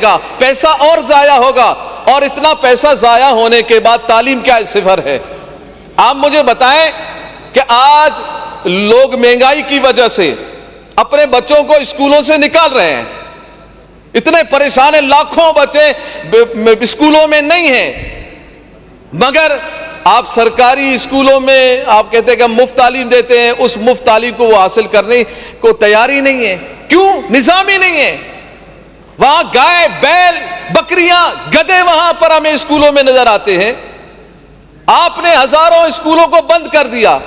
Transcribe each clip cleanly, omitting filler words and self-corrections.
گا، پیسہ اور ضائع ہوگا، اور اتنا پیسہ ضائع ہونے کے بعد تعلیم کیا صفر ہے؟ آپ مجھے بتائیں کہ آج لوگ مہنگائی کی وجہ سے اپنے بچوں کو اسکولوں سے نکال رہے ہیں، اتنے پریشان ہیں، لاکھوں بچے اسکولوں میں نہیں ہیں، مگر آپ سرکاری اسکولوں میں آپ کہتے ہیں کہ ہم مفت تعلیم دیتے ہیں، اس مفت تعلیم کو وہ حاصل کرنے کو تیاری نہیں ہے۔ کیوں؟ نظام ہی نہیں ہے۔ وہاں گائے، بیل، بکریاں، گدھے وہاں پر ہمیں اسکولوں میں نظر آتے ہیں۔ آپ نے ہزاروں اسکولوں کو بند کر دیا،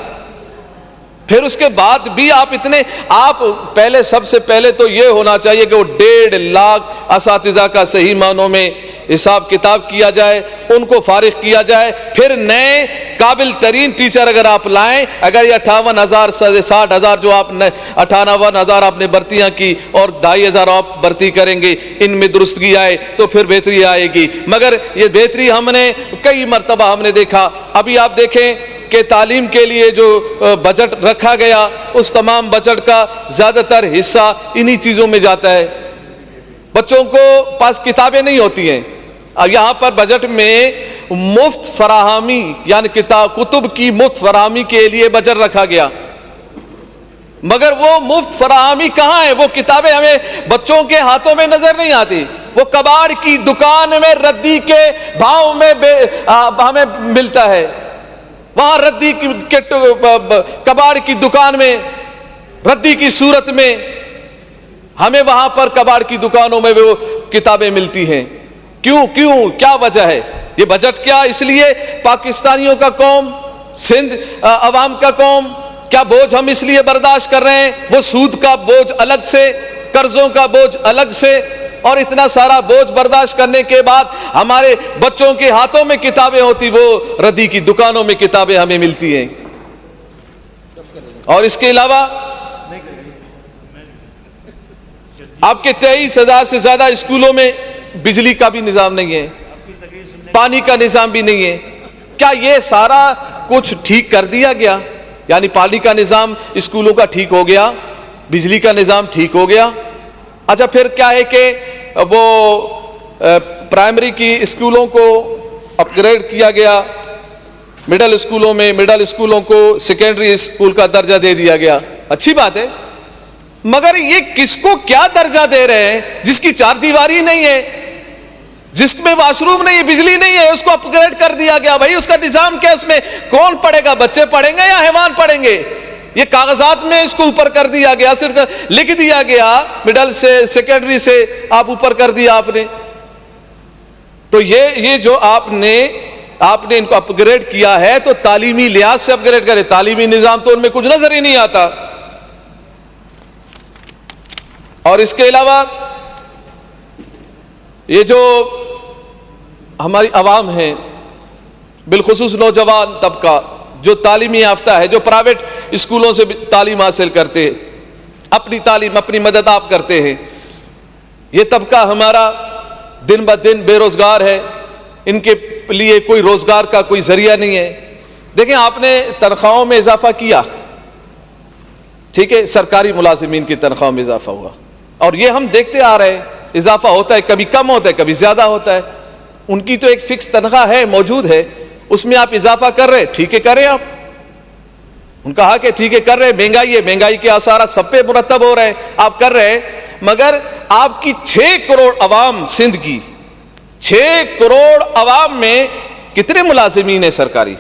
پھر اس کے بعد بھی آپ پہلے، سب سے پہلے تو یہ ہونا چاہیے کہ وہ 1.5 لاکھ اساتذہ کا صحیح معنوں میں حساب کتاب کیا جائے، ان کو فارغ کیا جائے، پھر نئے قابل ترین ٹیچر اگر آپ لائیں، اگر یہ 58,000 سے 60,000 جو آپ نے 58,000 آپ نے بھرتیاں کی اور 2,500 آپ بھرتی کریں گے، ان میں درستگی آئے تو پھر بہتری آئے گی۔ مگر یہ بہتری ہم نے کئی مرتبہ ہم نے دیکھا۔ ابھی آپ دیکھیں کہ تعلیم کے لیے جو بجٹ رکھا گیا، اس تمام بجٹ کا زیادہ تر حصہ انہی چیزوں میں جاتا ہے۔ بچوں کو پاس کتابیں نہیں ہوتی ہیں، اور یہاں پر بجٹ میں مفت فراہمی یعنی کتب کی مفت فراہمی کے لیے بجٹ رکھا گیا، مگر وہ مفت فراہمی کہاں ہے؟ وہ کتابیں ہمیں بچوں کے ہاتھوں میں نظر نہیں آتی، وہ کباڑ کی دکان میں ردی کے بھاؤ میں ہمیں ملتا ہے۔ وہاں ردی کے کباڑ کی دکان میں ردی کی صورت میں ہمیں وہاں پر کباڑ کی دکانوں میں وہ کتابیں ملتی ہیں۔ کیوں کیا وجہ ہے؟ یہ بجٹ کیا اس لیے پاکستانیوں کا قوم، سندھ عوام کا قوم کیا بوجھ ہم اس لیے برداشت کر رہے ہیں؟ وہ سود کا بوجھ الگ سے، قرضوں کا بوجھ الگ سے، اور اتنا سارا بوجھ برداشت کرنے کے بعد ہمارے بچوں کے ہاتھوں میں کتابیں ہوتی، وہ ردی کی دکانوں میں کتابیں ہمیں ملتی ہیں۔ اور اس کے علاوہ آپ کے 23,000 سے زیادہ اسکولوں میں بجلی کا بھی نظام نہیں ہے، پانی کا نظام بھی نہیں ہے۔ کیا یہ سارا کچھ ٹھیک کر دیا گیا؟ یعنی پانی کا نظام اسکولوں کا ٹھیک ہو گیا، بجلی کا نظام ٹھیک ہو گیا۔ اچھا پھر کیا ہے کہ وہ پرائمری کی اسکولوں کو اپ گریڈ کیا گیا، مڈل اسکولوں کو سیکنڈری اسکول کا درجہ دے دیا گیا، اچھی بات ہے، مگر یہ کس کو کیا درجہ دے رہے ہیں؟ جس کی چار دیواری نہیں ہے، جس میں واش روم نہیں ہے، بجلی نہیں ہے، اس کو اپ گریڈ کر دیا گیا۔ بھائی اس کا نظام کیا؟ اس میں کون پڑھے گا؟ بچے پڑھیں گے یا حیوان پڑھیں گے؟ یہ کاغذات میں اس کو اوپر کر دیا گیا، صرف لکھ دیا گیا، مڈل سے سیکنڈری سے آپ اوپر کر دیا آپ نے۔ تو یہ جو آپ نے ان کو اپ گریڈ کیا ہے تو تعلیمی لحاظ سے اپ گریڈ کرے، تعلیمی نظام تو ان میں کچھ نظر ہی نہیں آتا۔ اور اس کے علاوہ یہ جو ہماری عوام ہے، بالخصوص نوجوان طبقہ جو تعلیمی یافتہ ہے، جو پرائیویٹ اسکولوں سے تعلیم حاصل کرتے ہیں، اپنی تعلیم اپنی مدد آپ کرتے ہیں، یہ طبقہ ہمارا دن بہ دن بے روزگار ہے، ان کے لیے کوئی روزگار کا کوئی ذریعہ نہیں ہے۔ دیکھیں آپ نے تنخواہوں میں اضافہ کیا، ٹھیک ہے، سرکاری ملازمین کی تنخواہوں میں اضافہ ہوا، اور یہ ہم دیکھتے آ رہے ہیں، اضافہ ہوتا ہے، کبھی کم ہوتا ہے، کبھی زیادہ ہوتا ہے۔ ان کی تو ایک فکس تنخواہ ہے، موجود ہے، اس میں آپ اضافہ کر رہے، ٹھیک ہے کریں آپ، ان کا حق ہے، ٹھیک ہے کر رہے، مہنگائی ہے، مہنگائی کے آثارات سب پہ مرتب ہو رہے ہیں، آپ کر رہے ہیں، مگر آپ کی 6 کروڑ عوام، سندھ کی 6 کروڑ عوام میں کتنے ملازمین ہیں سرکاری؟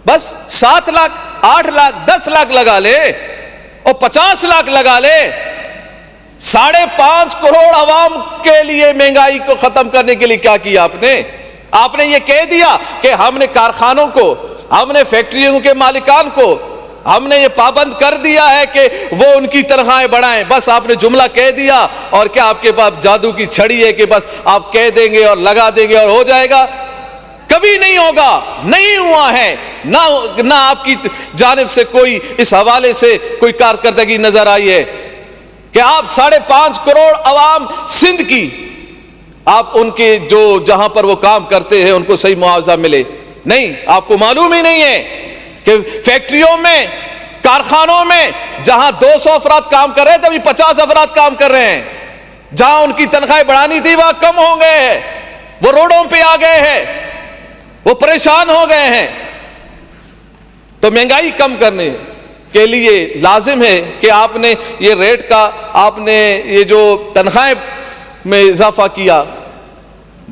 بس 7 لاکھ، 8 لاکھ، 10 لاکھ لگا لے اور 50 لاکھ لگا لے، 5.5 کروڑ عوام کے لیے مہنگائی کو ختم کرنے کے لیے کیا کیا آپ نے یہ کہہ دیا کہ ہم نے کارخانوں کو، ہم نے فیکٹریوں کے مالکان کو ہم نے یہ پابند کر دیا ہے کہ وہ ان کی تنخواہیں بڑھائیں، بس آپ نے جملہ کہہ دیا، اور کیا آپ کے پاس جادو کی چھڑی ہے کہ بس آپ کہہ دیں گے اور لگا دیں گے اور ہو جائے گا؟ کبھی نہیں ہوگا، نہیں ہوا ہے، نہ آپ کی جانب سے کوئی اس حوالے سے کوئی کارکردگی نظر آئی ہے کہ آپ 5.5 کروڑ عوام سندھ کی، آپ ان کے جو جہاں پر وہ کام کرتے ہیں ان کو صحیح معاوضہ ملے۔ نہیں، آپ کو معلوم ہی نہیں ہے کہ فیکٹریوں میں، کارخانوں میں جہاں 200 افراد کام کر رہے ہیں تبھی 50 افراد کام کر رہے ہیں، جہاں ان کی تنخواہیں بڑھانی تھی وہاں کم ہو گئے ہیں، وہ روڈوں پہ آ گئے ہیں، وہ پریشان ہو گئے ہیں۔ تو مہنگائی کم کرنے کے لیے لازم ہے کہ آپ نے یہ ریٹ کا، آپ نے یہ جو تنخواہیں میں اضافہ کیا،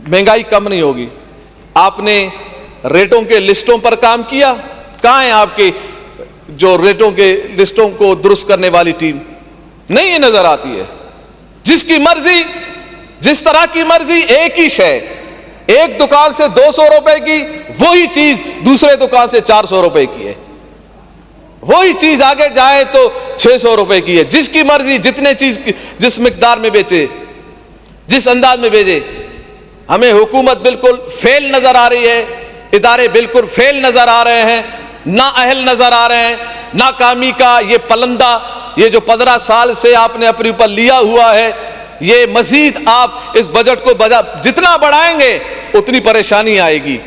مہنگائی کم نہیں ہوگی۔ آپ نے ریٹوں کے لسٹوں پر کام کیا؟ کہاں ہیں آپ کے جو ریٹوں کے لسٹوں کو درست کرنے والی ٹیم؟ نہیں یہ نظر آتی ہے۔ جس کی مرضی، جس طرح کی مرضی، ایک ہی شے ایک دکان سے 200 روپے کی، وہی چیز دوسرے دکان سے 400 روپے کی ہے، وہی چیز آگے جائے تو 600 روپے کی ہے۔ جس کی مرضی جتنے چیز جس مقدار میں بیچے، جس انداز میں بیچے۔ ہمیں حکومت بالکل فیل نظر آ رہی ہے، ادارے بالکل فیل نظر آ رہے ہیں، نااہل نظر آ رہے ہیں۔ ناکامی کا یہ پلندہ، یہ جو 15 سال سے آپ نے اپنے اوپر لیا ہوا ہے، یہ مزید آپ اس بجٹ کو جتنا بڑھائیں گے اتنی پریشانی آئے گی،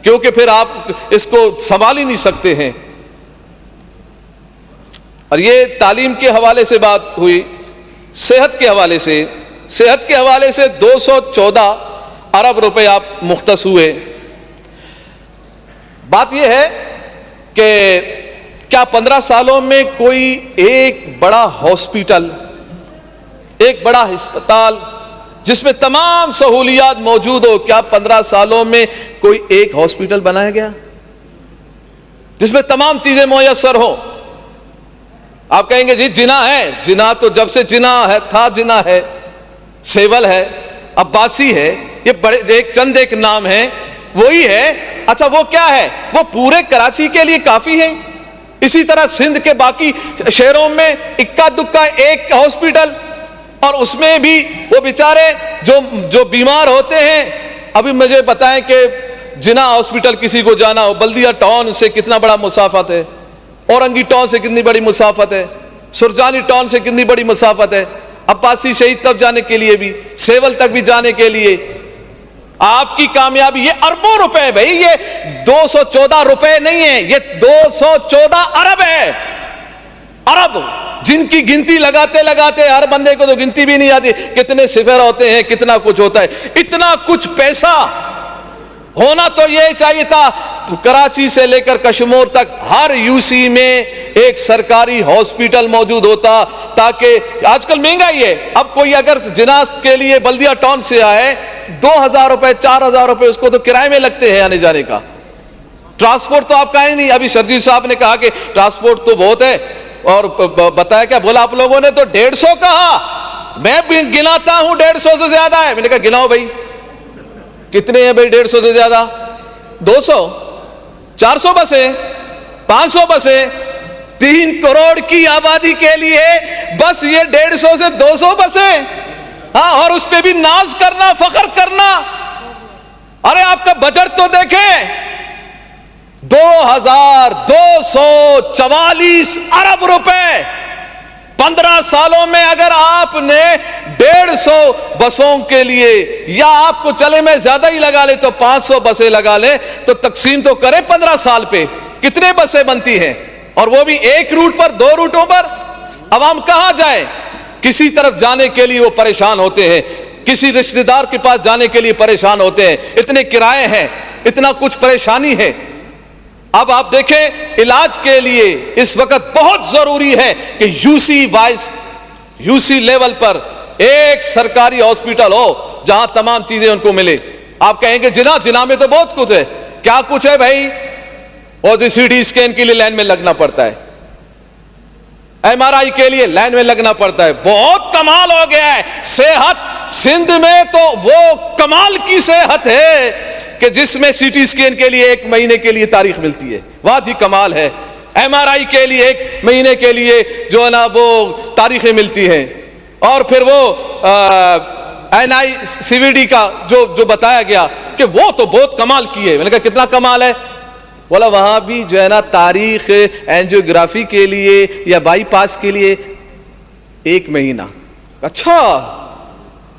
کیونکہ پھر آپ اس کو سنبھال ہی نہیں سکتے ہیں۔ اور یہ تعلیم کے حوالے سے بات ہوئی۔ صحت کے حوالے سے 214 ارب روپے آپ مختص ہوئے۔ بات یہ ہے کہ کیا 15 سالوں میں کوئی ایک بڑا ہاسپٹل، ایک بڑا ہسپتال جس میں تمام سہولیات موجود ہو، کیا 15 سالوں میں کوئی ایک ہاسپٹل بنایا گیا جس میں تمام چیزیں میسر ہوں؟ آپ کہیں گے جی جناح ہے، جناح تو جب سے جناح ہے تھا، جناح ہے، سیول ہے، عباسی ہے، یہ بڑے ایک نام ہے، وہی ہے۔ اچھا وہ کیا ہے؟ وہ پورے کراچی کے لیے کافی ہے؟ اسی طرح سندھ کے باقی شہروں میں اکا دکا ایک ہاسپٹل، اور اس میں بھی وہ بیچارے جو بیمار ہوتے ہیں۔ ابھی مجھے بتائیں کہ جناح ہاسپٹل کسی کو جانا ہو، بلدیہ ٹاؤن سے کتنا بڑا مسافت ہے، اورنگی ٹاؤن سے کتنی بڑی مسافت ہے، سرجانی ٹاؤن سے کتنی بڑی مسافت ہے، عباسی شہید تک جانے کے لیے بھی، سیول تک بھی جانے کے لیے۔ آپ کی کامیابی، یہ اربوں روپے ہے بھائی، یہ 214 روپے نہیں ہے، یہ 214 ارب ہے۔ ارب جن کی گنتی لگاتے لگاتے ہر بندے کو تو گنتی بھی نہیں آتی، کتنے صفر ہوتے ہیں، کتنا کچھ ہوتا ہے۔ اتنا کچھ پیسہ ہونا تو یہ چاہیے تھا کراچی سے لے کر کشمور تک ہر یو سی میں ایک سرکاری ہاسپٹل موجود ہوتا، تاکہ آج کل مہنگائی ہے، اب کوئی اگر جناح کے لیے بلدیہ ٹاؤن سے آئے 2000 روپے 4000 روپے اس کو تو کرائے میں لگتے ہیں آنے جانے کا۔ ٹرانسپورٹ تو آپ کا ہی نہیں۔ ابھی شرجیل صاحب نے کہا کہ ٹرانسپورٹ تو بہت ہے، اور بتایا کیا بولا آپ لوگوں نے؟ تو 150 کہا، میں بھی گناتا ہوں 150 سے زیادہ ہے۔ میں نے کہا گناؤ بھائی کتنے ہیں بھائی 150 سے زیادہ؟ 200، 400 بسیں، 500 بسیں، 3 کروڑ کی آبادی کے لیے بس یہ 150 سے 200 بسیں، ہاں، اور اس پہ بھی ناز کرنا، فخر کرنا۔ ارے آپ کا بجٹ تو دیکھیں، 2244 ارب روپے 15 سالوں میں۔ اگر آپ نے 150 بسوں کے لیے، یا آپ کو چلے میں زیادہ ہی لگا لے تو 500 بسیں لگا لیں، تو تقسیم تو کریں 15 سال پہ کتنے بسیں بنتی ہیں، اور وہ بھی ایک روٹ پر، 2 روٹوں پر۔ عوام کہاں جائے؟ کسی طرف جانے کے لیے وہ پریشان ہوتے ہیں، کسی رشتہ دار کے پاس جانے کے لیے پریشان ہوتے ہیں، اتنے کرائے ہیں، اتنا کچھ پریشانی ہے۔ اب آپ دیکھیں علاج کے لیے اس وقت بہت ضروری ہے کہ یو سی لیول پر ایک سرکاری ہاسپٹل ہو جہاں تمام چیزیں ان کو ملے۔ آپ کہیں گے جناح میں تو بہت کچھ ہے۔ کیا کچھ ہے بھائی؟ اور جو سی ٹی اسکین کے لیے لائن میں لگنا پڑتا ہے، ایم آر آئی کے لیے لائن میں لگنا پڑتا ہے۔ بہت کمال ہو گیا ہے صحت سندھ میں، تو وہ کمال کی صحت ہے کہ جس میں سی ٹی اسکین کے لیے 1 مہینے کے لیے تاریخ ملتی ہے، واہ جی کمال ہے۔ ایم آر آئی کے لیے 1 مہینے کے لیے جو ہے نا وہ تاریخیں ملتی ہیں، اور پھر وہ این آئی سی وی ڈی کا جو بتایا گیا کہ وہ تو بہت کمال کی ہے۔ میں نے کہا کتنا کمال ہے؟ بولا وہاں بھی جو ہے نا تاریخ اینجیوگرافی کے لیے یا بائی پاس کے لیے 1 مہینہ۔ اچھا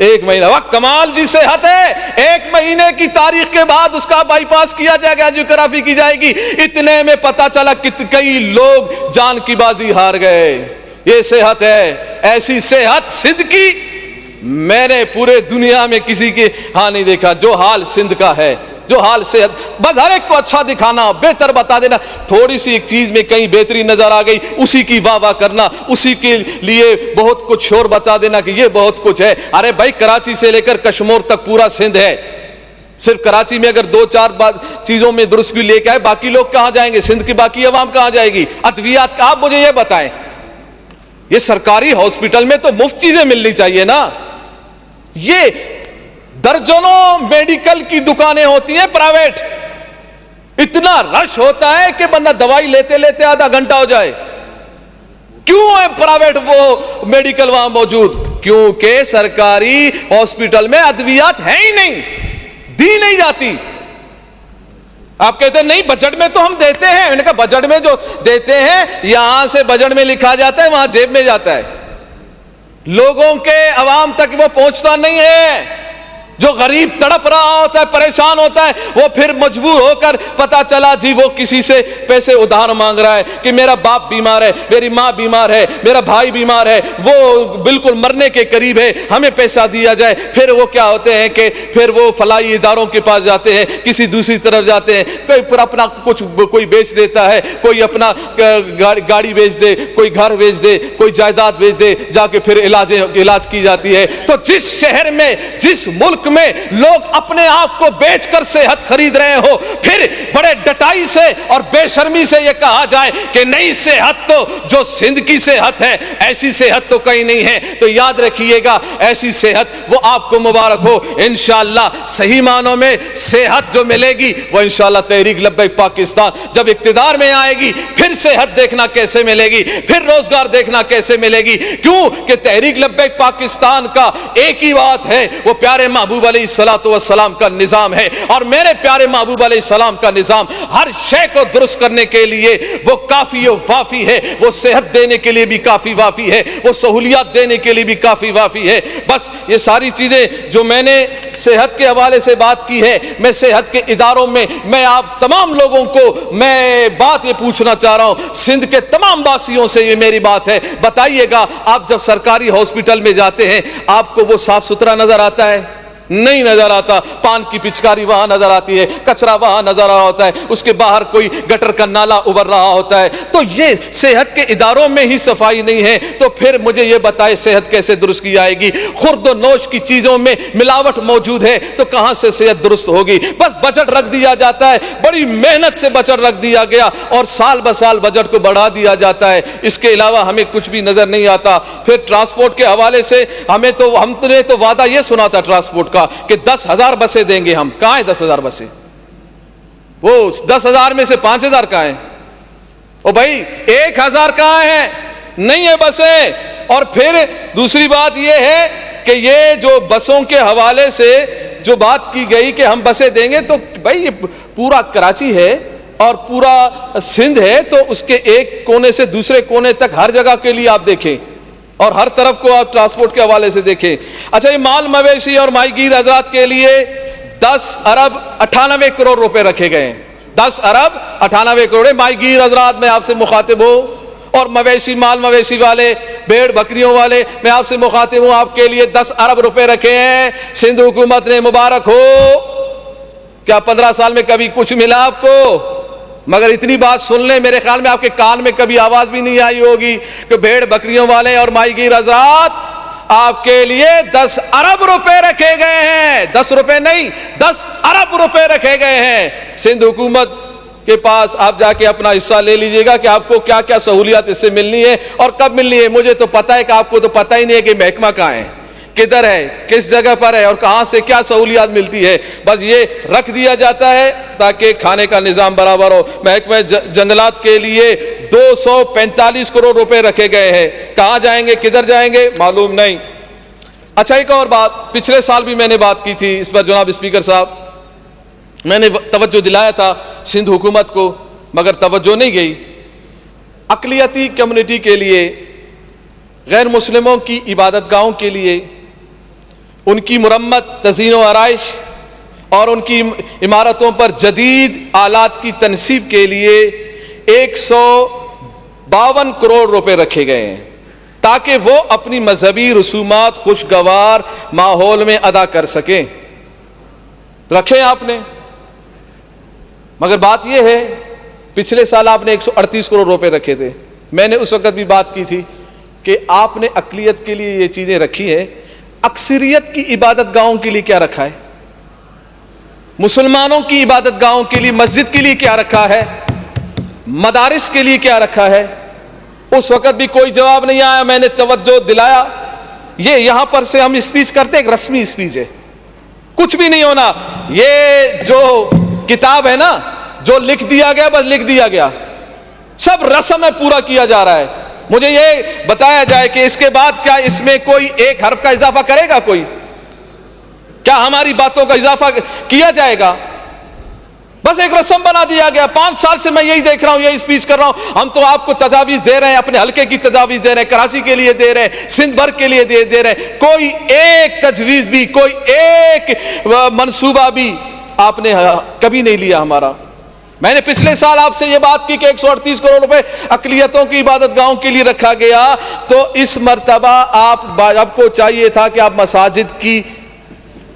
1 مہینہ، واہ کمال جی صحت ہے۔ 1 مہینے کی تاریخ کے بعد اس کا بائی پاس کیا جائے گا، اینجیوگرافی کی جائے گی۔ اتنے میں پتا چلا کئی لوگ جان کی بازی ہار گئے۔ یہ صحت ہے، ایسی صحت سندھ کی میں نے پورے دنیا میں کسی کے ہاں نہیں دیکھا جو حال سندھ کا ہے، جو حال صحت، بس ہر ایک کو اچھا دکھانا، بہتر بتا دینا، تھوڑی سی ایک چیز میں کہیں بہتری نظر آ گئی اسی کی واہ واہ کرنا، اسی کے لیے بہت کچھ شور بتا دینا کہ یہ بہت کچھ ہے۔ ارے بھائی کراچی سے لے کر کشمور تک پورا سندھ ہے، صرف کراچی میں اگر دو چار چیزوں میں درستگی لے کے آئے باقی لوگ کہاں جائیں گے؟ سندھ کی باقی عوام کہاں جائے گی؟ ادویات کا آپ مجھے یہ بتائیں، یہ سرکاری ہاسپٹل میں تو مفت چیزیں ملنی چاہیے نا، یہ درجنوں میڈیکل کی دکانیں ہوتی ہیں پرائیویٹ، اتنا رش ہوتا ہے کہ بندہ دوائی لیتے لیتے آدھا گھنٹہ ہو جائے۔ کیوں ہے پرائیویٹ وہ میڈیکل وہاں موجود؟ کیونکہ سرکاری ہاسپٹل میں ادویات ہے ہی نہیں، دی نہیں جاتی۔ آپ کہتے ہیں نہیں بجٹ میں تو ہم دیتے ہیں، میں نے کہا بجٹ میں جو دیتے ہیں یہاں سے بجٹ میں لکھا جاتا ہے وہاں جیب میں جاتا ہے، لوگوں کے عوام تک وہ پہنچتا نہیں ہے۔ جو غریب تڑپ رہا ہوتا ہے، پریشان ہوتا ہے، وہ پھر مجبور ہو کر پتا چلا جی وہ کسی سے پیسے ادھار مانگ رہا ہے کہ میرا باپ بیمار ہے، میری ماں بیمار ہے، میرا بھائی بیمار ہے، وہ بالکل مرنے کے قریب ہے، ہمیں پیسہ دیا جائے۔ پھر وہ کیا ہوتے ہیں کہ پھر وہ فلاحی اداروں کے پاس جاتے ہیں، کسی دوسری طرف جاتے ہیں، کوئی اپنا کچھ کوئی بیچ دیتا ہے، کوئی اپنا گاڑی بیچ دے، کوئی گھر بیچ دے، کوئی جائیداد بیچ دے، جا کے پھر علاج کی جاتی ہے۔ تو جس شہر میں، جس ملک میں لوگ اپنے آپ کو بیچ کر صحت خرید رہے ہو، پھر بڑے ڈٹائی سے اور بے شرمی سے یہ کہا جائے کہ نئی صحت تو جو سندھ کی صحت ہے ایسی صحت تو کہیں نہیں ہے، تو یاد رکھیے گا ایسی صحت وہ آپ کو مبارک ہو۔ انشاءاللہ صحیح معنوں میں صحت جو ملے گی وہ انشاءاللہ تحریک لبیک پاکستان جب اقتدار میں آئے گی، پھر صحت دیکھنا کیسے ملے گی، پھر روزگار دیکھنا کیسے ملے گی۔ کیوں کہ تحریک لبیک پاکستان کا ایک ہی بات ہے، وہ پیارے محبوب علیہ السلام کا نظام ہے، اور میرے پیارے محبوب علیہ السلام کا نظام ہر شے کو درست کرنے کے لیے وہ کافی و وافی ہے، وہ صحت دینے کے لیے بھی کافی وافی ہے، وہ سہولیات دینے کے لیے بھی کافی وافی ہے۔ بس یہ ساری چیزیں جو میں نے صحت کے حوالے سے بات کی ہے، میں صحت کے اداروں میں میں آپ تمام لوگوں کو میں بات یہ پوچھنا چاہ رہا ہوں، سندھ کے تمام واسیوں سے یہ میری بات ہے، بتائیے گا آپ جب سرکاری ہاسپٹل میں جاتے ہیں آپ کو وہ صاف ستھرا نظر آتا ہے؟ نہیں نظر آتا۔ پان کی پچکاری وہاں نظر آتی ہے، کچرا وہاں نظر آ رہا ہوتا ہے، اس کے باہر کوئی گٹر کا نالا ابھر رہا ہوتا ہے۔ تو یہ صحت کے اداروں میں ہی صفائی نہیں ہے تو پھر مجھے یہ بتائے صحت کیسے درست کی جائے گی؟ خورد و نوش کی چیزوں میں ملاوٹ موجود ہے تو کہاں سے صحت درست ہوگی؟ بس بجٹ رکھ دیا جاتا ہے، بڑی محنت سے بجٹ رکھ دیا گیا اور سال بسال بجٹ کو بڑھا دیا جاتا ہے، اس کے علاوہ ہمیں کچھ بھی نظر نہیں آتا۔ پھر ٹرانسپورٹ کے حوالے سے ہم نے تو وعدہ یہ سنا تھا ٹرانسپورٹ کا کہ 10,000 بسیں دیں گے ہم، کہاں ہیں 10,000 بسیں؟ وہ 10,000 میں سے 5,000 کہاں ہیں؟ او بھائی 1,000 کہاں ہیں؟ نہیں ہے بسیں۔ اور پھر دوسری بات یہ ہے کہ یہ جو بسوں کے حوالے سے جو بات کی گئی کہ ہم بسیں دیں گے، تو بھائی یہ پورا کراچی ہے اور پورا سندھ ہے، تو اس کے ایک کونے سے دوسرے کونے تک ہر جگہ کے لیے آپ دیکھیں اور ہر طرف کو آپ ٹرانسپورٹ کے حوالے سے دیکھیں۔ اچھا یہ مال مویشی اور ماہی گیر حضرات کے لیے 10 ارب 98 کروڑ روپے رکھے گئے ہیں، 10 ارب 98 کروڑ۔ ماہی گیر حضرات میں آپ سے مخاطب ہوں اور مویشی مال مویشی والے بھیڑ بکریوں والے میں آپ سے مخاطب ہوں، آپ کے لیے 10 ارب روپے رکھے ہیں سندھ حکومت نے، مبارک ہو۔ کیا 15 سال میں کبھی کچھ ملا آپ کو؟ مگر اتنی بات سن لیں، میرے خیال میں آپ کے کان میں کبھی آواز بھی نہیں آئی ہوگی کہ بھیڑ بکریوں والے اور ماہی گیر حضرات آپ کے لیے 10 ارب روپے رکھے گئے ہیں، 10 روپے نہیں 10 ارب روپے رکھے گئے ہیں سندھ حکومت کے پاس۔ آپ جا کے اپنا حصہ لے لیجئے گا کہ آپ کو کیا کیا سہولیات اس سے ملنی ہے اور کب ملنی ہے۔ مجھے تو پتا ہے کہ آپ کو تو پتہ ہی نہیں ہے کہ محکمہ کہاں ہے، کدھر ہے، کس جگہ پر ہے اور کہاں سے کیا سہولیات ملتی ہے، بس یہ رکھ دیا جاتا ہے تاکہ کھانے کا نظام برابر ہو۔ محکمہ جنگلات کے لیے 245 کروڑ روپے رکھے گئے ہیں، کہاں جائیں گے کدھر جائیں گے معلوم نہیں۔ اچھا ایک اور بات، پچھلے سال بھی میں نے بات کی تھی اس پر جناب اسپیکر صاحب، میں نے توجہ دلایا تھا سندھ حکومت کو مگر توجہ نہیں گئی۔ اقلیتی کمیونٹی کے لیے، غیر مسلموں کی عبادت گاہوں کے لیے، ان کی مرمت، تزئین و آرائش اور ان کی عمارتوں پر جدید آلات کی تنصیب کے لیے 152 کروڑ روپے رکھے گئے ہیں۔ تاکہ وہ اپنی مذہبی رسومات خوشگوار ماحول میں ادا کر سکیں. رکھیں آپ نے. مگر بات یہ ہے پچھلے سال آپ نے 138 کروڑ روپے رکھے تھے. میں نے اس وقت بھی بات کی تھی کہ آپ نے اقلیت کے لیے یہ چیزیں رکھی ہیں, اکثریت کی عبادت گاہوں کے لیے کیا رکھا ہے؟ مسلمانوں کی عبادت گاہوں کے لیے, مسجد کے لیے کیا رکھا ہے؟ مدارس کے لیے کیا رکھا ہے؟ اس وقت بھی کوئی جواب نہیں آیا. میں نے توجہ دلایا, یہ یہاں پر سے ہم اسپیچ کرتے ہیں, ایک رسمی اسپیچ ہے, کچھ بھی نہیں ہونا. یہ جو کتاب ہے نا, جو لکھ دیا گیا بس لکھ دیا گیا, سب رسم میں پورا کیا جا رہا ہے. مجھے یہ بتایا جائے کہ اس کے بعد کیا اس میں کوئی ایک حرف کا اضافہ کرے گا؟ کوئی کیا ہماری باتوں کا اضافہ کیا جائے گا؟ بس ایک رسم بنا دیا گیا. 5 سال سے میں یہی دیکھ رہا ہوں, یہی اسپیچ کر رہا ہوں. ہم تو آپ کو تجاویز دے رہے ہیں, اپنے حلقے کی تجاویز دے رہے ہیں, کراچی کے لیے دے رہے ہیں, سندھ بھر کے لیے دے رہے ہیں. کوئی ایک تجویز بھی, کوئی ایک منصوبہ بھی آپ نے کبھی نہیں لیا ہمارا. میں نے پچھلے سال آپ سے یہ بات کی کہ 138 کروڑ روپے اقلیتوں کی عبادت گاہوں کے لیے رکھا گیا, تو اس مرتبہ آپ کو چاہیے تھا کہ آپ مساجد کی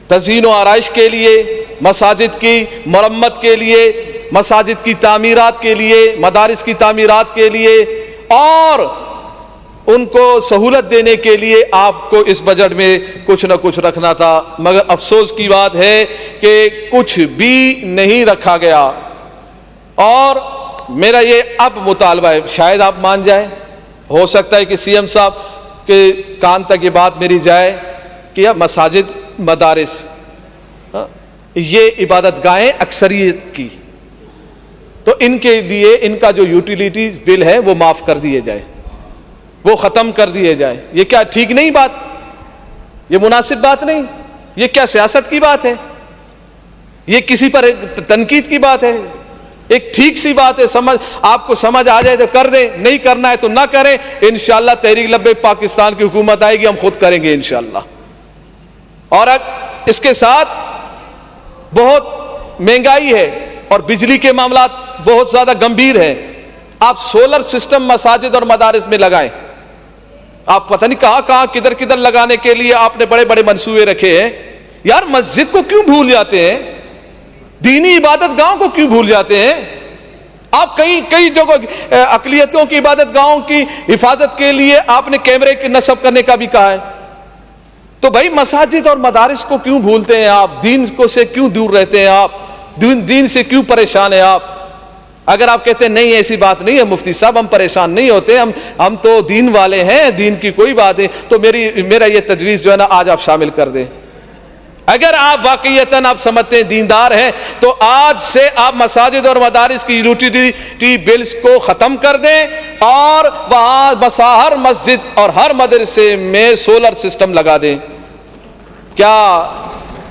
تزئین و آرائش کے لیے, مساجد کی مرمت کے لیے, مساجد کی تعمیرات کے لیے, مدارس کی تعمیرات کے لیے اور ان کو سہولت دینے کے لیے آپ کو اس بجٹ میں کچھ نہ کچھ رکھنا تھا. مگر افسوس کی بات ہے کہ کچھ بھی نہیں رکھا گیا. اور میرا یہ اب مطالبہ ہے, شاید آپ مان جائیں, ہو سکتا ہے کہ سی ایم صاحب کے کان تک یہ بات میری جائے کہ مساجد, مدارس, یہ عبادت گاہیں اکثریت کی, تو ان کے لیے ان کا جو یوٹیلیٹیز بل ہے وہ معاف کر دیے جائے, وہ ختم کر دیے جائے. یہ کیا ٹھیک نہیں بات؟ یہ مناسب بات نہیں. یہ کیا سیاست کی بات ہے؟ یہ کسی پر تنقید کی بات ہے؟ ایک ٹھیک سی بات ہے, سمجھ آپ کو سمجھ آ جائے تو کر دیں, نہیں کرنا ہے تو نہ کریں. انشاءاللہ تحریک لبیک پاکستان کی حکومت آئے گی, ہم خود کریں گے انشاءاللہ. اور اس کے ساتھ بہت مہنگائی ہے اور بجلی کے معاملات بہت زیادہ گمبھیر ہیں. آپ سولر سسٹم مساجد اور مدارس میں لگائیں. آپ پتہ نہیں کہاں کدھر کدھر لگانے کے لیے آپ نے بڑے بڑے منصوبے رکھے ہیں. یار مسجد کو کیوں بھول جاتے ہیں؟ دینی عبادت گاہوں کو کیوں بھول جاتے ہیں؟ آپ کئی جگہ اقلیتوں کی عبادت گاہوں کی حفاظت کے لیے آپ نے کیمرے نصب کرنے کا بھی کہا ہے. تو بھائی مساجد اور مدارس کو کیوں بھولتے ہیں آپ؟ دین کو سے کیوں دور رہتے ہیں آپ؟ دین سے کیوں پریشان ہیں آپ؟ اگر آپ کہتے ہیں نہیں ایسی بات نہیں ہے مفتی صاحب, ہم پریشان نہیں ہوتے, ہم تو دین والے ہیں, دین کی کوئی بات نہیں, تو میرا یہ تجویز جو ہے نا آج آپ شامل کر دیں. اگر آپ واقعیتاً آپ سمجھتے ہیں دیندار ہیں تو آج سے آپ مساجد اور مدارس کی یوٹیلیٹی بلز کو ختم کر دیں اور وہاں ہر مسجد اور ہر مدرسے میں سولر سسٹم لگا دیں. کیا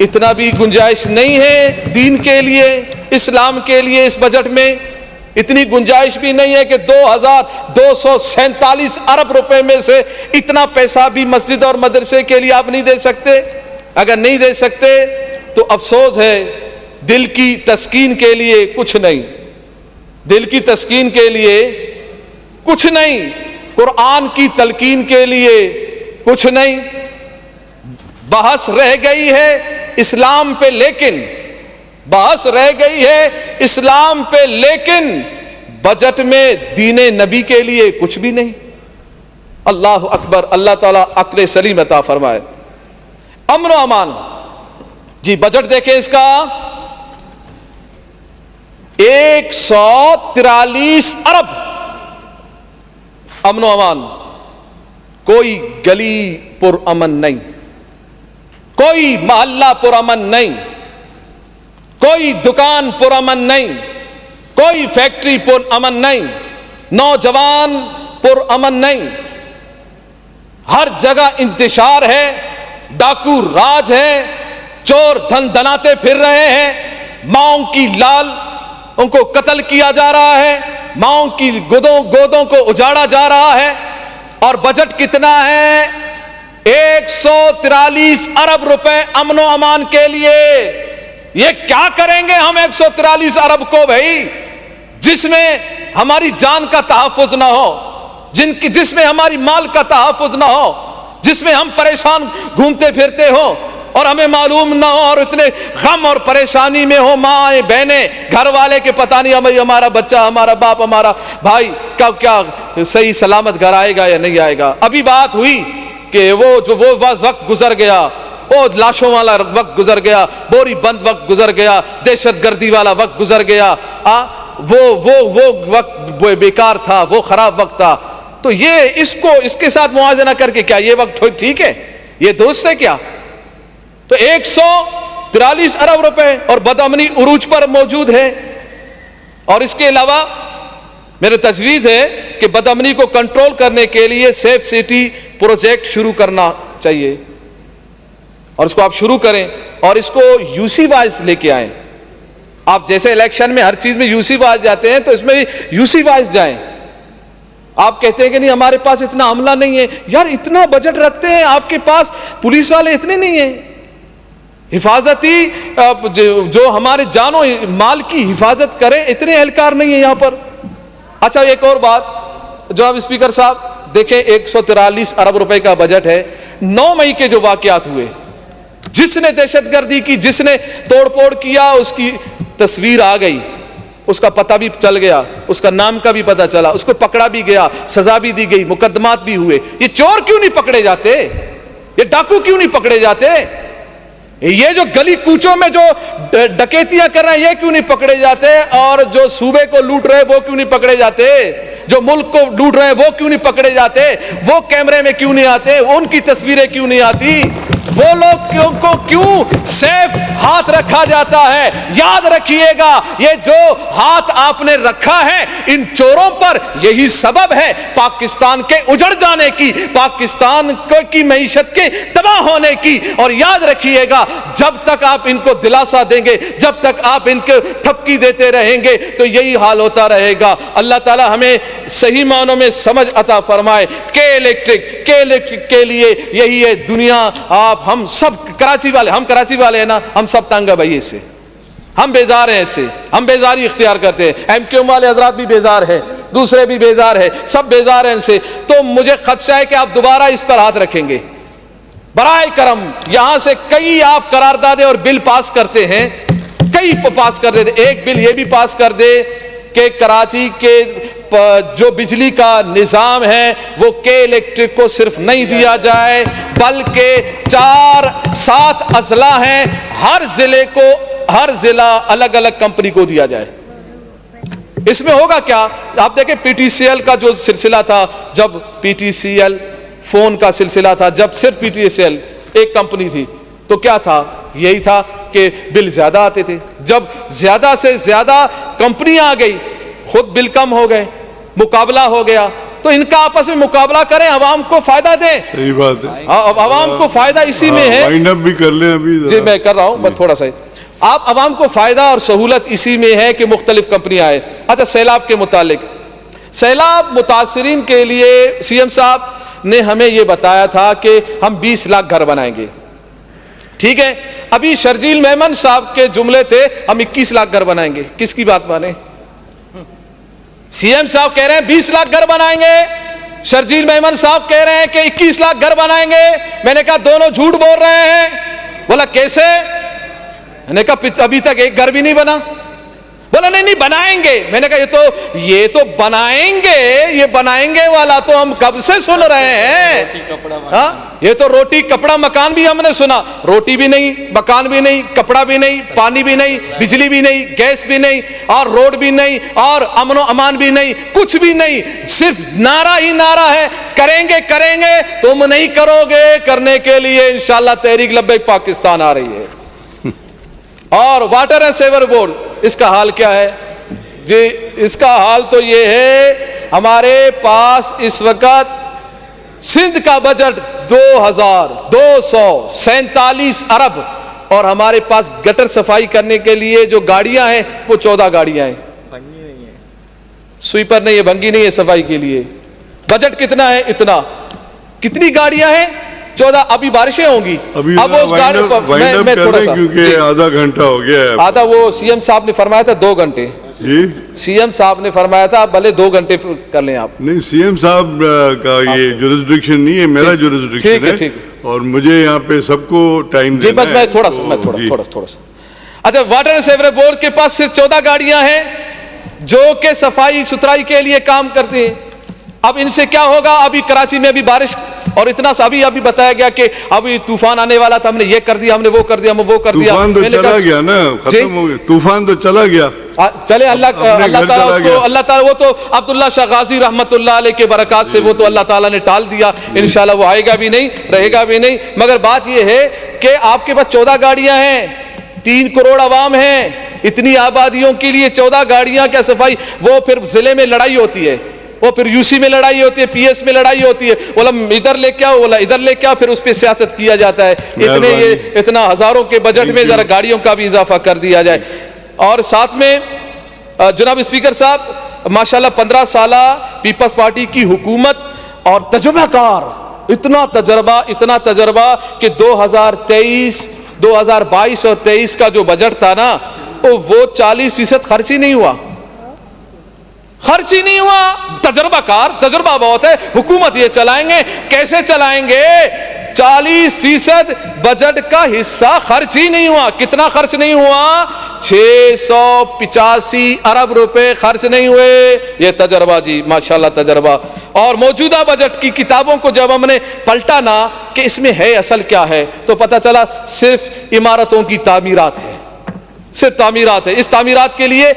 اتنا بھی گنجائش نہیں ہے دین کے لیے, اسلام کے لیے اس بجٹ میں؟ اتنی گنجائش بھی نہیں ہے کہ 2247 ارب روپے میں سے اتنا پیسہ بھی مسجد اور مدرسے کے لیے آپ نہیں دے سکتے؟ اگر نہیں دے سکتے تو افسوس ہے, دل کی تسکین کے لیے کچھ نہیں, دل کی تسکین کے لیے کچھ نہیں, قرآن کی تلقین کے لیے کچھ نہیں. بحث رہ گئی ہے اسلام پہ, لیکن بحث رہ گئی ہے اسلام پہ, لیکن بجٹ میں دین نبی کے لیے کچھ بھی نہیں. اللہ اکبر, اللہ تعالیٰ عقل سلیم عطا فرمائے. امن و امان, جی بجٹ دیکھیں اس کا 143 ارب امن و امان. کوئی گلی پر امن نہیں, کوئی محلہ پر امن نہیں, کوئی دکان پر امن نہیں, کوئی فیکٹری پر امن نہیں, نوجوان پر امن نہیں. ہر جگہ انتشار ہے, ڈاکو راج ہے, چور دھن دھناتے پھر رہے ہیں, ماؤں کی لال ان کو قتل کیا جا رہا ہے, ماؤں کی گودوں کو اجاڑا جا رہا ہے. اور بجٹ کتنا ہے؟ 143 ارب روپے امن و امان کے لیے. یہ کیا کریں گے ہم 143 ارب کو بھائی, جس میں ہماری جان کا تحفظ نہ ہو, جس میں ہماری مال کا تحفظ نہ ہو, جس میں ہم پریشان گھومتے پھرتے ہوں اور ہمیں معلوم نہ ہو, اور اتنے غم اور پریشانی میں ہو, ماں بہنیں گھر والے کے پتہ نہیں ہمارا بچہ, ہمارا باپ, ہمارا بھائی کب کیا صحیح سلامت گھر آئے گا یا نہیں آئے گا. ابھی بات ہوئی کہ وہ وقت گزر گیا, وہ لاشوں والا وقت گزر گیا, بوری بند وقت گزر گیا, دہشت گردی والا وقت گزر گیا. وہ وقت بیکار تھا, وہ خراب وقت تھا. تو یہ اس کے ساتھ موازنہ کر کے کیا یہ وقت ٹھیک ہے, یہ درست ہے کیا؟ تو 143 ارب روپے اور بدامنی عروج پر موجود ہے. اور اس کے علاوہ میرے تجویز ہے کہ بدامنی کو کنٹرول کرنے کے لیے سیف سٹی پروجیکٹ شروع کرنا چاہیے, اور اس کو آپ شروع کریں اور اس کو یو سی وائز لے کے آئیں. آپ جیسے الیکشن میں ہر چیز میں یو سی وائز جاتے ہیں تو اس میں بھی یو سی وائز جائیں. آپ کہتے ہیں کہ نہیں ہمارے پاس اتنا عملہ نہیں ہے, یار اتنا بجٹ رکھتے ہیں, آپ کے پاس پولیس والے اتنے نہیں ہیں, حفاظتی جو ہمارے جان و مال کی حفاظت کریں اتنے اہلکار نہیں ہیں یہاں پر. اچھا ایک اور بات جناب اسپیکر صاحب, دیکھیں 143 ارب روپے کا بجٹ ہے. 9 مئی کے جو واقعات ہوئے, جس نے دہشت گردی کی, جس نے توڑ پھوڑ کیا, اس کی تصویر آ گئی, اس کا پتہ بھی چل گیا, اس کا نام کا بھی پتہ چلا, اس کو پکڑا بھی گیا, سزا بھی دی گئی, مقدمات بھی ہوئے. یہ چور کیوں نہیں پکڑے جاتے, یہ ڈاکو کیوں نہیں پکڑے جاتے, یہ جو گلی کوچوں میں جو ڈکیتیاں کر رہے ہیں یہ کیوں نہیں پکڑے جاتے, اور جو صوبے کو لوٹ رہے وہ کیوں نہیں پکڑے جاتے, جو ملک کو لوٹ رہے ہیں وہ کیوں نہیں پکڑے جاتے, وہ کیمرے میں کیوں نہیں آتے, ان کی تصویریں کیوں نہیں آتی, وہ لوگ کو کیوں سیف ہاتھ رکھا جاتا ہے. یاد رکھیے گا یہ جو ہاتھ آپ نے رکھا ہے ان چوروں پر, یہی سبب ہے پاکستان کے اجڑ جانے کی, پاکستان کی معیشت کے تباہ ہونے کی. اور یاد رکھیے گا جب تک آپ ان کو دلاسا دیں گے, جب تک آپ ان کو تھپکی دیتے رہیں گے تو یہی حال ہوتا رہے گا. اللہ تعالی ہمیں صحیح معنوں میں سمجھ عطا فرمائے. کے الیکٹرک کے لیے یہی ہے دنیا. آپ ہم سب کراچی والے ہیں نا, ہم سب تنگ ہے بھائی اس سے, ہم بیزار ہیں اس سے, ہم بیزاری اختیار کرتے ہیں. ایم کیو ایم والے حضرات بھی بیزار ہیں, دوسرے بھی بیزار ہیں, سب بیزار ہیں ان سے. تو مجھے خدشہ ہے کہ آپ دوبارہ اس پر ہاتھ رکھیں گے. برائے کرم یہاں سے کئی آپ قراردادیں اور بل پاس کرتے ہیں, کئی پاس کر دیتے. ایک بل یہ بھی پاس کر دے کہ کراچی کے جو بجلی کا نظام ہے وہ کے الیکٹرک کو صرف نہیں دیا جائے, بلکہ 4-7 اضلاع ہیں, ہر ضلع الگ الگ کمپنی کو دیا جائے. اس میں ہوگا کیا, آپ دیکھیں پی ٹی سی ایل کا جو سلسلہ تھا, جب P T C L phone کا سلسلہ تھا, جب صرف پی ٹی سی ایل ایک کمپنی تھی, تو کیا تھا, یہی تھا کہ بل زیادہ آتے تھے. جب زیادہ سے زیادہ کمپنیاں آ گئی, خود بل کم ہو گئے, مقابلہ ہو گیا. تو ان کا آپس میں مقابلہ کریں, عوام کو فائدہ دیں. صحیح بات ہے, عوام کو فائدہ اسی میں ہے. وائنڈ اپ بھی کر لیں ابھی. جی میں کر رہا ہوں, بس تھوڑا سا. آپ عوام کو فائدہ اور سہولت اسی میں ہے کہ مختلف کمپنیاں آئے. اچھا سیلاب کے متعلق, سیلاب متاثرین کے لیے سی ایم صاحب نے ہمیں یہ بتایا تھا کہ ہم 20 لاکھ گھر بنائیں گے. ٹھیک ہے, ابھی شرجیل میمن صاحب کے جملے تھے ہم 21 لاکھ گھر بنائیں گے. کس کی بات مانیں, سی ایم صاحب کہہ رہے ہیں 20 لاکھ گھر بنائیں گے, شرجیل میمن صاحب کہہ رہے ہیں کہ 21 لاکھ گھر بنائیں گے. میں نے کہا دونوں جھوٹ بول رہے ہیں. بولا کیسے, میں نے کہا ابھی تک ایک گھر بھی نہیں بنا. بولا نہیں بنائیں گے. میں نے کہا یہ تو بنائیں گے, یہ بنائیں گے والا تو ہم کب سے سن رہے ہیں. یہ تو روٹی کپڑا مکان بھی ہم نے سنا, روٹی بھی نہیں, مکان بھی نہیں, کپڑا بھی نہیں, پانی بھی نہیں, بجلی بھی نہیں, گیس بھی نہیں, اور روڈ بھی نہیں, اور امن و امان بھی نہیں, کچھ بھی نہیں. صرف نعرہ ہی نعرہ ہے, کریں گے کریں گے. تم نہیں کرو گے, کرنے کے لیے انشاءاللہ تحریک لبیک پاکستان آ رہی ہے. اور واٹر اینڈ سیور بورڈ, اس کا حال کیا ہے جی؟ اس کا حال تو یہ ہے, ہمارے پاس اس وقت سندھ کا بجٹ 2247 ارب, اور ہمارے پاس گٹر صفائی کرنے کے لیے جو گاڑیاں ہیں وہ 14 گاڑیاں ہیں. سویپر نہیں ہے, بھنگی نہیں ہے صفائی کے لیے. بجٹ کتنا ہے, اتنا. کتنی گاڑیاں ہیں, 14. ابھی بارشیں ہوں گی, اب اس گاڑی پر میں تھوڑا سا, کیونکہ آدھا گھنٹہ ہو گیا ہے. آدھا وہ سی ایم صاحب نے فرمایا تھا 2 گھنٹے. جی سی ایم صاحب نے فرمایا تھا آپ بھلے 2 گھنٹے کر لیں آپ. نہیں, سی ایم صاحب کا یہ جورسڈکشن نہیں ہے, میرا جورسڈکشن ہے, اور مجھے یہاں پہ سب کو ٹائم جی بس میں تھوڑا سا اچھا, واٹر اینڈ سیوریج بورڈ کے پاس صرف 14 گاڑیاں ہیں جو کہ صفائی ستھرائی کے لیے کام کرتے ہیں. اب ان سے کیا ہوگا؟ ابھی کراچی میں ابھی بارش اور اتنا سا ابھی بتایا گیا کہ ابھی طوفان آنے والا تھا, ہم نے یہ کر دیا, ہم نے وہ کر دیا, ہم وہ کر دیا. طوفان تو چلا گیا نا, ختم ہو گیا طوفان تو چلا گیا. چلے اللہ تعالیٰ وہ تو عبداللہ شاہ غازی رحمت اللہ علیہ کے برکات سے وہ تو اللہ تعالیٰ نے ٹال دیا, انشاءاللہ وہ آئے گا بھی نہیں, رہے گا بھی نہیں. مگر بات یہ ہے کہ آپ کے پاس 14 گاڑیاں ہیں, 3 کروڑ عوام ہیں, اتنی آبادیوں کے لیے 14 گاڑیاں کیا صفائی؟ وہ پھر ضلع میں لڑائی ہوتی ہے, وہ پھر یو سی میں لڑائی ہوتی ہے, پی ایس میں لڑائی ہوتی ہے, بولا ادھر لے کے آؤ, بولا ادھر لے کے آؤ, پھر اس پہ سیاست کیا جاتا ہے. اتنا ہزاروں کے بجٹ میں ذرا گاڑیوں کا بھی اضافہ کر دیا جائے. اور ساتھ میں جناب اسپیکر صاحب ماشاءاللہ 15 سالہ پیپلز پارٹی کی حکومت اور تجربہ کار, اتنا تجربہ کہ 2022 اور 23 کا جو بجٹ تھا نا وہ 40% خرچ ہی نہیں ہوا. تجربہ کار, تجربہ بہت ہے. حکومت یہ چلائیں گے, کیسے چلائیں گے؟ 40% بجٹ کا حصہ خرچ ہی نہیں ہوا. کتنا خرچ نہیں ہوا؟ 685 ارب روپے خرچ نہیں ہوئے. یہ تجربہ جی ماشاءاللہ تجربہ. اور موجودہ بجٹ کی کتابوں کو جب ہم نے پلٹا نا کہ اس میں ہے اصل کیا ہے, تو پتہ چلا صرف عمارتوں کی تعمیرات ہے, صرف تعمیرات ہے. اس تعمیرات کے لیے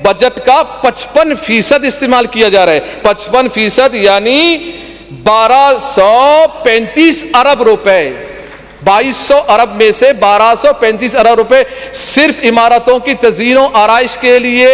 بجٹ کا 55% استعمال کیا جا رہا ہے. 55% یعنی 1235 ارب روپے, 2200 ارب میں سے 1235 ارب روپے صرف عمارتوں کی تزئین و آرائش کے لیے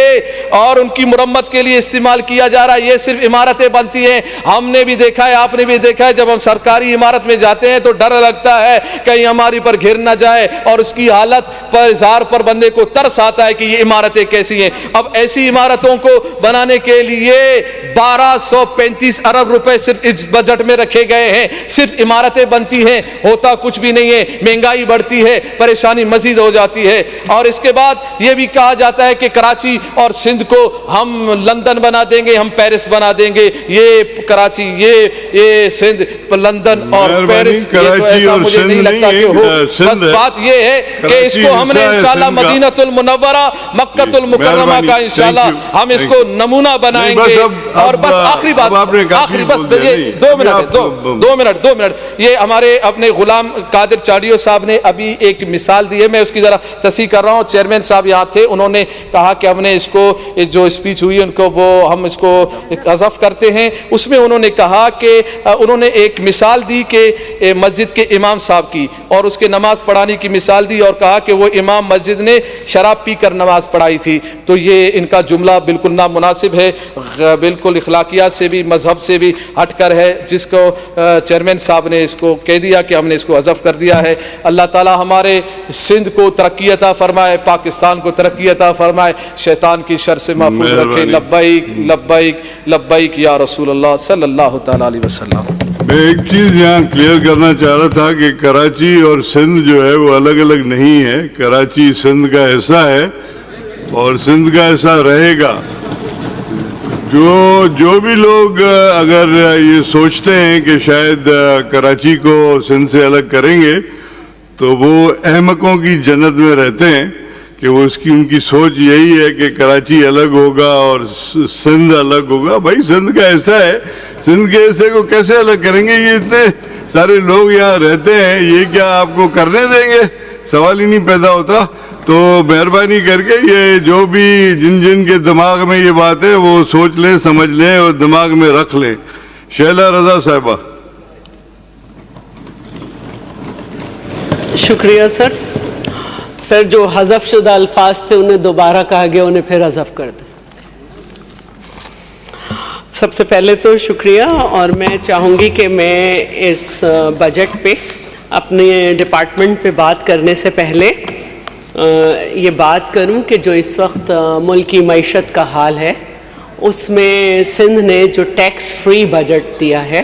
اور ان کی مرمت کے لیے استعمال کیا جا رہا ہے. یہ صرف عمارتیں بنتی ہیں. ہم نے بھی دیکھا ہے, آپ نے بھی دیکھا ہے, جب ہم سرکاری عمارت میں جاتے ہیں تو ڈر لگتا ہے کہیں ہماری پر گر نہ جائے, اور اس کی حالت پر اظہار پر بندے کو ترس آتا ہے کہ یہ عمارتیں کیسی ہیں. اب ایسی عمارتوں کو بنانے کے لیے 1235 ارب روپے صرف اس بجٹ میں رکھے گئے ہیں. صرف عمارتیں بنتی ہیں, ہوتا کچھ بھی نہیں ہے. مہنگائی بڑھتی ہے, پریشانی مزید ہو جاتی ہے. اور اس کے بعد یہ بھی کہا جاتا ہے کہ کراچی اور سندھ کو ہم لندن بنا دیں گے, ہم پیرس بنا دیں گے. یہ کراچی, یہ سندھ, لندن اور پیرس, یہ تو ایسا مجھے نہیں لگتا کہ ہو. بس بات یہ ہے کہ اس کو ہم نے انشاءاللہ مدینہ المنورہ, مکہ المکرمہ کا انشاءاللہ ہم اس کو نمونہ بنائیں گے. اور بس آخری بات, آخری بس 2 منٹ, یہ ہمارے اپنے غلام قادر چاڑیو صاحب نے ابھی ایک مثال دی ہے, میں اس کی ذرا تصحیح کر رہا ہوں. چیئرمین صاحب یہاں تھے, انہوں نے کہا کہ ہم نے اس کو جو اسپیچ ہوئی ان کو وہ ہم اس کو حذف کرتے ہیں. اس میں انہوں نے کہا کہ انہوں نے ایک مثال دی کہ مسجد کے امام صاحب کی, اور اس کے نماز پڑھانے کی مثال دی, اور کہا کہ وہ امام مسجد نے شراب پی کر نماز پڑھائی تھی. تو یہ ان کا جملہ بالکل نامناسب ہے, بالکل اخلاقیات سے بھی مذہب سے بھی ہٹ کر ہے, جس کو چیئرمین صاحب نے اس کو کہہ دیا کہ ہم نے اس کو حذف کر دیا ہے. اللہ تعالی ہمارے سندھ کو ترقی عطا فرمائے, پاکستان کو ترقی عطا فرمائے, شیطان کی شر سے محفوظ رکھے. لبیک لبیک لبیک یا رسول اللہ صلی اللہ تعالی علیہ وسلم. میں ایک چیز یہاں کلیئر کرنا چاہ رہا تھا کہ کراچی اور سندھ جو ہے وہ الگ الگ نہیں ہے. کراچی سندھ کا حصہ ہے اور سندھ کا حصہ رہے گا. جو بھی لوگ اگر یہ سوچتے ہیں کہ شاید کراچی کو سندھ سے الگ کریں گے تو وہ احمقوں کی جنت میں رہتے ہیں, کہ وہ ان کی سوچ یہی ہے کہ کراچی الگ ہوگا اور سندھ الگ ہوگا. بھائی سندھ کا حصہ ہے, سندھ کے حصے کو کیسے الگ کریں گے؟ یہ اتنے سارے لوگ یہاں رہتے ہیں, یہ کیا آپ کو کرنے دیں گے؟ سوال ہی نہیں پیدا ہوتا. تو مہربانی کر کے یہ جو بھی جن کے دماغ میں یہ بات ہے وہ سوچ لیں, سمجھ لیں اور دماغ میں رکھ لیں. شیلا رضا صاحبہ. شکریہ سر. سر جو حذف شدہ الفاظ تھے انہیں دوبارہ کہا گیا, انہیں پھر حذف کر دیں. سب سے پہلے تو شکریہ, اور میں چاہوں گی کہ میں اس بجٹ پہ اپنے ڈپارٹمنٹ پہ بات کرنے سے پہلے یہ بات کروں کہ جو اس وقت ملک کی معیشت کا حال ہے اس میں سندھ نے جو ٹیکس فری بجٹ دیا ہے,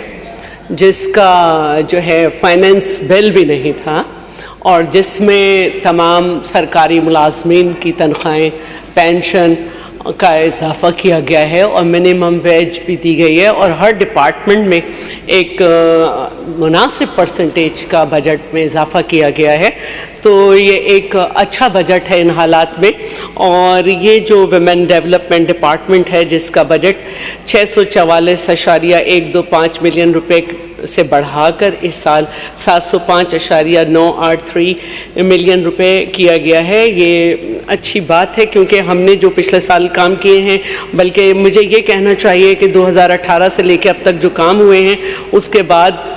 جس کا جو ہے فائنینس بل بھی نہیں تھا, اور جس میں تمام سرکاری ملازمین کی تنخواہیں, پینشن کا اضافہ کیا گیا ہے اور منیمم ویج بھی دی گئی ہے اور ہر ڈپارٹمنٹ میں ایک مناسب پرسنٹیج کا بجٹ میں اضافہ کیا گیا ہے. تو یہ ایک اچھا بجٹ ہے ان حالات میں. اور یہ جو ویمن ڈیولپمنٹ ڈپارٹمنٹ ہے جس کا بجٹ 644.125 ملین روپے سے بڑھا کر اس سال 705.983 ملین روپے کیا گیا ہے، یہ اچھی بات ہے کیونکہ ہم نے جو پچھلے سال کام کیے ہیں، بلکہ مجھے یہ کہنا چاہیے کہ 2018 سے لے کے اب تک جو کام ہوئے ہیں اس کے بعد